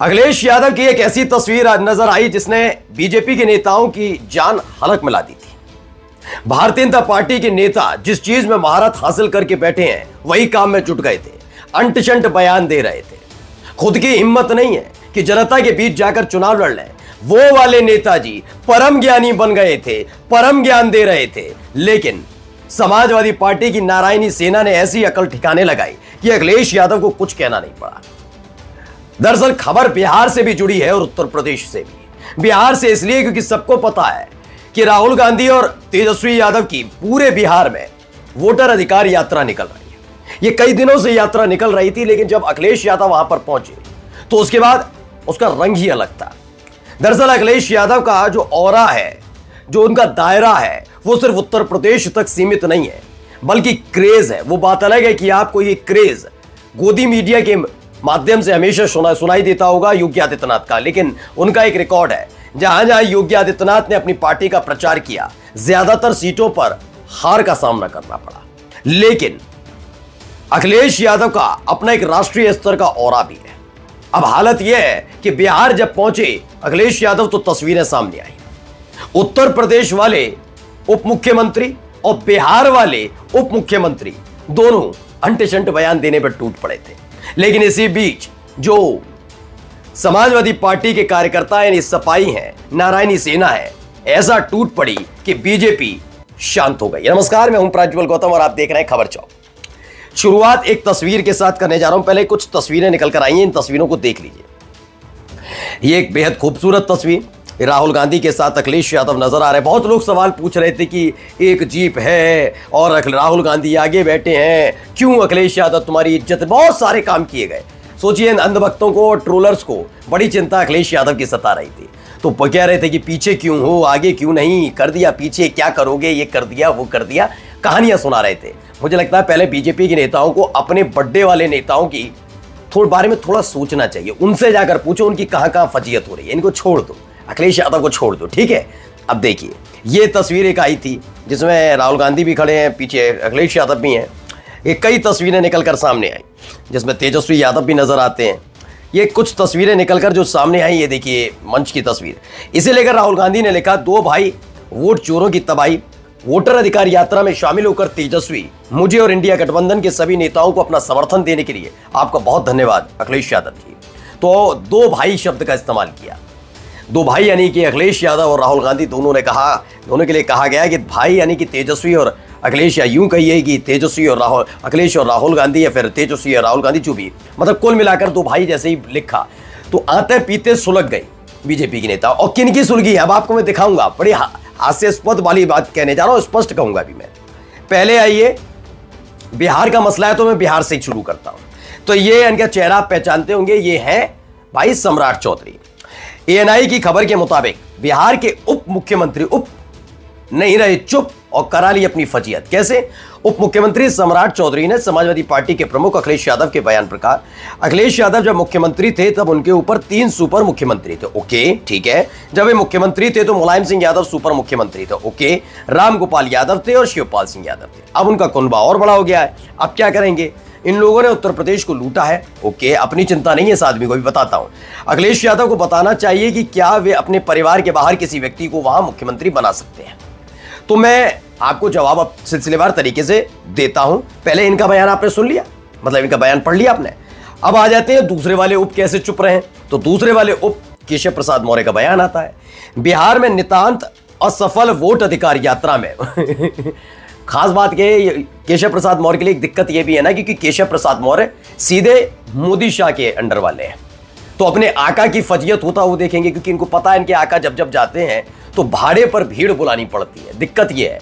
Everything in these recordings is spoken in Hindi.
अखिलेश यादव की एक ऐसी तस्वीर नजर आई जिसने बीजेपी के नेताओं की जान हलक मिला दी थी। भारतीय जनता पार्टी के नेता जिस चीज में महारत हासिल करके बैठे हैं वही काम में जुट गए थे, अंट-शंट बयान दे रहे थे। खुद की हिम्मत नहीं है कि जनता के बीच जाकर चुनाव लड़ लें। वो वाले नेताजी परम ज्ञानी बन गए थे, परम ज्ञान दे रहे थे, लेकिन समाजवादी पार्टी की नारायणी सेना ने ऐसी अकल ठिकाने लगाई कि अखिलेश यादव को कुछ कहना नहीं पड़ा। दरअसल खबर बिहार से भी जुड़ी है और उत्तर प्रदेश से भी। बिहार से इसलिए क्योंकि सबको पता है कि राहुल गांधी और तेजस्वी यादव की पूरे बिहार में वोटर अधिकार यात्रा निकल रही है। ये कई दिनों से यात्रा निकल रही थी, लेकिन जब अखिलेश यादव वहां पर पहुंचे तो उसके बाद उसका रंग ही अलग था। दरअसल अखिलेश यादव का जो ऑरा है, जो उनका दायरा है, वो सिर्फ उत्तर प्रदेश तक सीमित नहीं है, बल्कि क्रेज है। वो बात अलग है कि आपको ये क्रेज गोदी मीडिया के माध्यम से हमेशा सुनाई देता होगा योगी आदित्यनाथ का, लेकिन उनका एक रिकॉर्ड है, जहां जहां योगी आदित्यनाथ ने अपनी पार्टी का प्रचार किया, ज्यादातर सीटों पर हार का सामना करना पड़ा। लेकिन अखिलेश यादव का अपना एक राष्ट्रीय स्तर का ऑरा भी है। अब हालत यह है कि बिहार जब पहुंचे अखिलेश यादव तो तस्वीरें सामने आई। उत्तर प्रदेश वाले उप मुख्यमंत्री और बिहार वाले उप मुख्यमंत्री दोनों अंट-शंट बयान देने पर टूट पड़े थे। लेकिन इसी बीच जो समाजवादी पार्टी के कार्यकर्ता यानी सपाई हैं, नारायणी सेना है, ऐसा टूट पड़ी कि बीजेपी शांत हो गई। नमस्कार, मैं हूं प्रज्वल गौतम और आप देख रहे हैं खबर चौक। शुरुआत एक तस्वीर के साथ करने जा रहा हूं। पहले कुछ तस्वीरें निकल कर आई हैं, इन तस्वीरों को देख लीजिए। ये एक बेहद खूबसूरत तस्वीर, राहुल गांधी के साथ अखिलेश यादव नजर आ रहे हैं। बहुत लोग सवाल पूछ रहे थे कि एक जीप है और राहुल गांधी आगे बैठे हैं, क्यों अखिलेश यादव, तुम्हारी इज्जत। बहुत सारे काम किए गए। सोचिए, अंधभक्तों को और ट्रोलर्स को बड़ी चिंता अखिलेश यादव की सता रही थी, तो कह रहे थे कि पीछे क्यों हो, आगे क्यों नहीं, कर दिया पीछे, क्या करोगे, ये कर दिया वो कर दिया, कहानियां सुना रहे थे। मुझे लगता है पहले बीजेपी के नेताओं को अपने बड्डे वाले नेताओं की बारे में थोड़ा सोचना चाहिए। उनसे जाकर पूछो उनकी कहां कहां फजीयत हो रही है। इनको छोड़ दो, अखिलेश यादव को छोड़ दो, ठीक है। अब देखिए, ये तस्वीर एक आई थी जिसमें राहुल गांधी भी खड़े हैं, पीछे अखिलेश यादव भी हैं। ये कई तस्वीरें निकलकर सामने आई जिसमें तेजस्वी यादव भी नजर आते हैं। ये कुछ तस्वीरें निकलकर जो सामने आई, ये देखिए मंच की तस्वीर। इसे लेकर राहुल गांधी ने लिखा, दो भाई वोट चोरों की तबाही, वोटर अधिकार यात्रा में शामिल होकर तेजस्वी, मुझे और इंडिया गठबंधन के सभी नेताओं को अपना समर्थन देने के लिए आपका बहुत धन्यवाद अखिलेश यादव जी। तो दो भाई शब्द का इस्तेमाल किया। दो भाई यानी कि अखिलेश यादव और राहुल गांधी, दोनों के लिए कहा गया कि भाई यानी कि तेजस्वी और अखिलेश, या यूं कहिए कि तेजस्वी और राहुल, अखिलेश और राहुल गांधी, या फिर तेजस्वी और राहुल गांधी, जो भी, मतलब कुल मिलाकर दो भाई जैसे ही लिखा तो आते पीते सुलग गई बीजेपी के नेता। और किन की सुलगी है अब आपको मैं दिखाऊंगा। बड़ी हास्यास्पद वाली बात कहने जा रहा हूं, स्पष्ट कहूंगा भी मैं। पहले आइए, बिहार का मसला है तो मैं बिहार से ही शुरू करता हूं। तो ये इनका चेहरा आप पहचानते होंगे, ये है भाई सम्राट चौधरी। एएनआई की खबर के मुताबिक बिहार के उप मुख्यमंत्री उप नहीं रहे चुप और करा ली अपनी फजीयत। कैसे? उप मुख्यमंत्री सम्राट चौधरी ने समाजवादी पार्टी के प्रमुख अखिलेश यादव के बयान पर कहा, अखिलेश यादव जब मुख्यमंत्री थे तब उनके ऊपर 3 सुपर मुख्यमंत्री थे। ओके, ठीक है। जब वे मुख्यमंत्री थे तो मुलायम सिंह यादव सुपर मुख्यमंत्री थे। ओके, राम गोपाल यादव थे और शिवपाल सिंह यादव थे। अब उनका कुनबा और बड़ा हो गया है। अब क्या करेंगे? इन लोगों ने उत्तर प्रदेश को लूटा है। ओके, अपनी चिंता नहीं है, इस आदमी को भी बताता हूं। अखिलेश यादव को बताना चाहिए कि क्या वे अपने परिवार के बाहर किसी व्यक्ति को वहां मुख्यमंत्री बना सकते हैं। तो मैं आपको जवाब अब सिलसिलेवार तरीके से देता हूं। पहले इनका बयान आपने सुन लिया, मतलब इनका बयान पढ़ लिया आपने। अब आ जाते हैं दूसरे वाले उप कैसे चुप रहे। तो दूसरे वाले उप केशव प्रसाद मौर्य का बयान आता है, बिहार में नितांत असफल वोट अधिकार यात्रा में खास बात केशव प्रसाद मौर्य के लिए एक दिक्कत यह भी है ना, क्योंकि केशव प्रसाद मौर्य सीधे मोदी शाह के अंडर वाले हैं, तो अपने आका की फजीयत होता वो देखेंगे, क्योंकि इनको पता है इनके आका जब जब जाते हैं तो भाड़े पर भीड़ बुलानी पड़ती है। दिक्कत यह है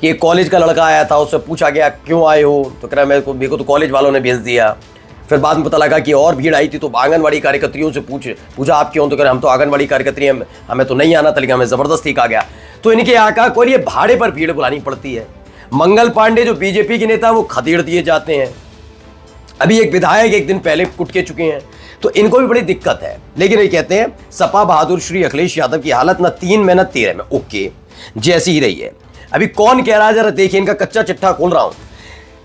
कि कॉलेज का लड़का आया था, उससे पूछा गया क्यों आए हो, तो कह रहा मेरे को तो कॉलेज वालों ने भेज दिया। फिर बाद में पता लगा कि और भीड़ आई थी, तो आंगनवाड़ी कार्यकर्तियों से पूछा आप क्यों, तो कह रहे हम तो आंगनवाड़ी कार्यकर्ती हैं, हमें तो नहीं आना था, लेकिन हमें जबरदस्ती कहा गया। तो इनके आका को ये भाड़े पर भीड़ बुलानी पड़ती है। मंगल पांडे जो बीजेपी के नेता, वो खदेड़ दिए जाते हैं। अभी एक विधायक एक दिन पहले कुट के चुके हैं, तो इनको भी बड़ी दिक्कत है। लेकिन ये कहते हैं सपा बहादुर श्री अखिलेश यादव की हालत न 3 में न 13 में ओके जैसी ही रही है। अभी कौन कह रहा है, जरा देखिए, इनका कच्चा चिट्ठा खोल रहा हूं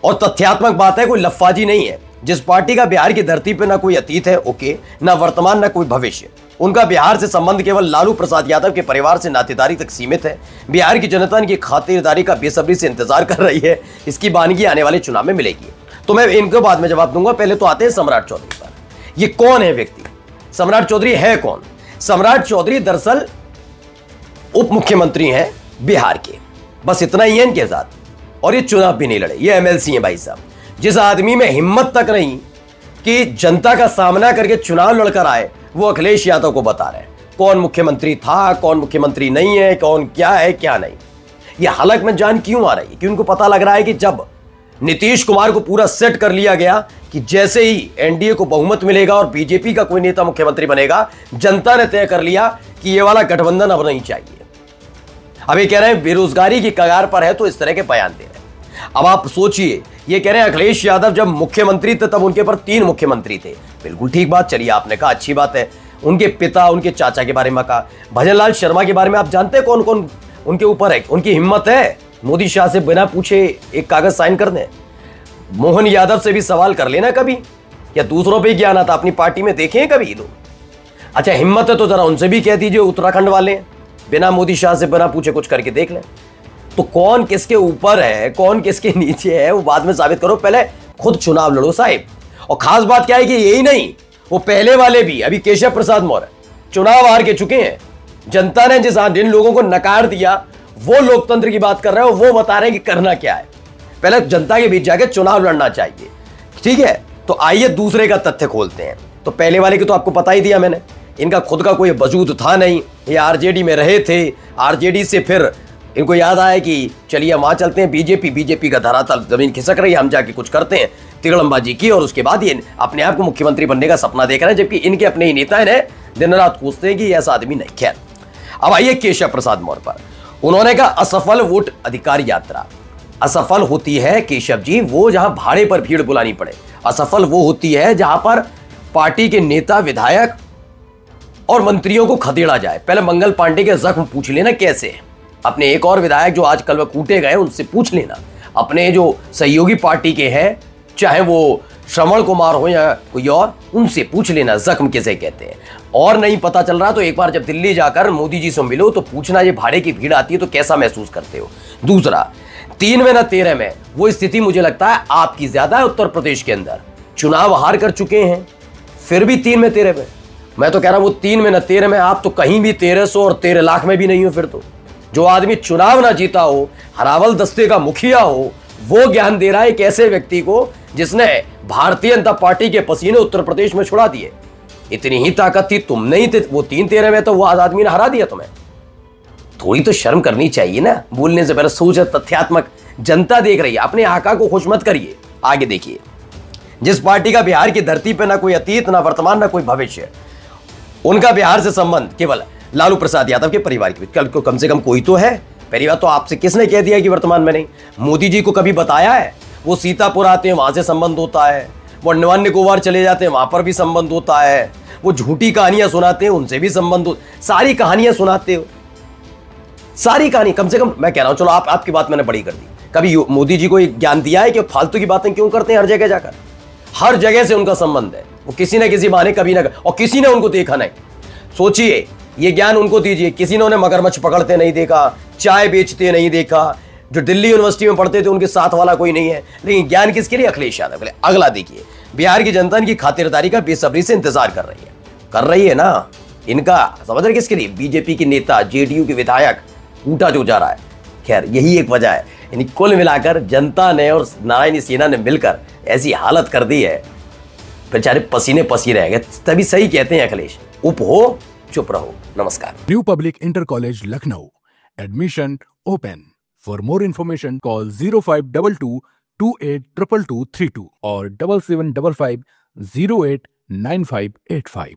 और तथ्यात्मक बात है, कोई लफ्फाजी नहीं है। जिस पार्टी का बिहार की धरती पर ना कोई अतीत है, ओके, ना वर्तमान ना कोई भविष्य, उनका बिहार से संबंध केवल लालू प्रसाद यादव के परिवार से नातेदारी तक सीमित है, बिहार की जनता इनकी खातिरदारी का बेसब्री से इंतजार कर रही है, इसकी बानगी आने वाले चुनाव में मिलेगी। तो मैं इनको बाद में जवाब दूंगा। पहले तो आते हैं सम्राट चौधरी पर। ये कौन है व्यक्ति? सम्राट चौधरी है कौन? सम्राट चौधरी दरअसल उप मुख्यमंत्री हैं बिहार के, बस इतना ही है इनके साथ। और ये चुनाव भी नहीं लड़े, ये एमएलसी हैं भाई साहब। जिस आदमी में हिम्मत तक नहीं कि जनता का सामना करके चुनाव लड़कर आए, वो अखिलेश यादव को बता रहे हैं कौन मुख्यमंत्री था, कौन मुख्यमंत्री नहीं है, कौन क्या है क्या नहीं। ये हलक में जान क्यों आ रही है? क्योंकि उनको पता लग रहा है कि जब नीतीश कुमार को पूरा सेट कर लिया गया कि जैसे ही एनडीए को बहुमत मिलेगा और बीजेपी का कोई नेता मुख्यमंत्री बनेगा, जनता ने तय कर लिया कि ये वाला गठबंधन अब नहीं चाहिए। अब ये कह रहे हैं बेरोजगारी की कगार पर है, तो इस तरह के बयान दे रहे हैं। अब आप सोचिए, ये कह रहे हैं अखिलेश यादव जब मुख्यमंत्री थे तब उनके पर 3 मुख्यमंत्री थे। बिल्कुल ठीक बात, चलिए आपने कहा, अच्छी बात है। उनके पिता, उनके चाचा के बारे में कहा। भजनलाल शर्मा के बारे में आप जानते हैं कौन कौन उनके ऊपर है? उनकी हिम्मत है मोदी शाह से बिना पूछे एक कागज साइन कर दें। मोहन यादव से भी सवाल कर लेना कभी, या दूसरों पे ज्ञान आता अपनी पार्टी में देखें कभी लोग। अच्छा हिम्मत है तो जरा उनसे भी कह दीजिए, उत्तराखंड वाले बिना मोदी शाह से बिना पूछे कुछ करके देख लें। तो कौन किसके ऊपर है, कौन किसके नीचे है, वो बाद में साबित करो, पहले खुद चुनाव लड़ो साहिब। और खास बात क्या है कि यही नहीं, वो पहले वाले भी, अभी केशव प्रसाद मौर्य चुनाव हार के चुके हैं। जनता ने जिन लोगों को नकार दिया, वो लोकतंत्र की बात कर रहे हो, वो बता रहे हैं कि करना क्या है। पहले जनता के बीच जाके चुनाव लड़ना चाहिए, ठीक है। तो आइए दूसरे का तथ्य खोलते हैं। तो पहले वाले की तो आपको पता ही दिया मैंने, इनका खुद का कोई वजूद था नहीं, ये आरजेडी में रहे थे। आरजेडी से फिर इनको याद आया कि चलिए वहां चलते हैं, बीजेपी का धरातल जमीन खिसक रही है, हम जाके कुछ करते हैं, तिगड़मबाजी की। और उसके बाद ये अपने आप को मुख्यमंत्री बनने का सपना देख रहे हैं, जबकि इनके अपने ही नेता हैं दिन रात पूछते हैं कि ऐसा आदमी नहीं। खैर, अब आइए केशव प्रसाद मौर्य पर। उन्होंने कहा असफल वोट अधिकार यात्रा। असफल होती है केशव जी वो जहां भाड़े पर भीड़ बुलानी पड़े, असफल वो होती है जहां पर पार्टी के नेता, विधायक और मंत्रियों को खदेड़ा जाए। पहले मंगल पांडे के जख्म पूछ लेना कैसे है, अपने एक और विधायक जो आजकल वह कूटे गए उनसे पूछ लेना, अपने जो सहयोगी पार्टी के हैं, चाहे वो श्रवण कुमार हो या कोई और, उनसे पूछ लेना जख्म किसे कहते हैं। और नहीं पता चल रहा तो एक बार जब दिल्ली जाकर मोदी जी से मिलो तो पूछना, ये भाड़े की भीड़ आती है तो कैसा महसूस करते हो। दूसरा, 3 में ना 13 में वो स्थिति मुझे लगता है आपकी ज्यादा है। उत्तर प्रदेश के अंदर चुनाव हार कर चुके हैं, फिर भी 3 में 13 में। मैं तो कह रहा हूं वो 3 में ना 13 में, आप तो कहीं भी 1300 और 13 लाख में भी नहीं हो। फिर तो जो आदमी चुनाव ना जीता हो, हरावल दस्ते का मुखिया हो, वो ज्ञान दे रहा है एक ऐसे व्यक्ति को जिसने भारतीय जनता पार्टी के पसीने उत्तर प्रदेश में छुड़ा दिए। इतनी ही ताकत थी, तुम नहीं थे, वो 3-13 में तो वो आदमी ने हरा दिया तुम्हें। थोड़ी तो शर्म करनी चाहिए ना, बोलने से पहले सोच। तथ्यात्मक जनता देख रही है, अपने आका को खुश मत करिए। आगे देखिए, जिस पार्टी का बिहार की धरती पर ना कोई अतीत, ना वर्तमान, ना कोई भविष्य, उनका बिहार से संबंध केवल लालू प्रसाद यादव के परिवार के बीच। कम से कम कोई तो है परिवार। तो आपसे किसने कह दिया कि वर्तमान में नहीं? मोदी जी को कभी बताया है? वो सीतापुर आते हैं वहां से संबंध होता है, वो अन्य गोवार चले जाते हैं वहां पर भी संबंध होता है, वो झूठी कहानियां सुनाते हैं उनसे भी संबंध हो, सारी कहानियां सुनाते हो, सारी कहानी। कम से कम मैं कह रहा हूं, चलो आपकी बात मैंने बड़ी कर दी, कभी मोदी जी को एक ज्ञान दिया है कि फालतू की बातें क्यों करते हैं हर जगह जाकर? हर जगह से उनका संबंध है, वो किसी न किसी बहाने कभी ना, और किसी ने उनको देखा नहीं। सोचिए, ये ज्ञान उनको दीजिए, किसी ने उन्हें मगरमच्छ पकड़ते नहीं देखा, चाय बेचते नहीं देखा, जो दिल्ली यूनिवर्सिटी में पढ़ते थे उनके साथ वाला कोई नहीं है। लेकिन ज्ञान किसके लिए? अखिलेश यादव के लिए। अगला देखिए, बिहार की जनता इनकी खातिरदारी का बेसब्री से इंतजार कर रही है ना। इनका समझ रहे किसके लिए? बीजेपी के नेता, जेडीयू के विधायक कूटा जो जा रहा है। खैर, यही एक वजह है। यानी कुल मिलाकर जनता ने और नारायणी सेना ने मिलकर ऐसी हालत कर दी है, बेचारे पसीने रह गए। तभी सही कहते हैं अखिलेश, उप हो चुप रहो। नमस्कार। New public inter college Lucknow, admission open. For more information call 0522 282232 और 7755 089585।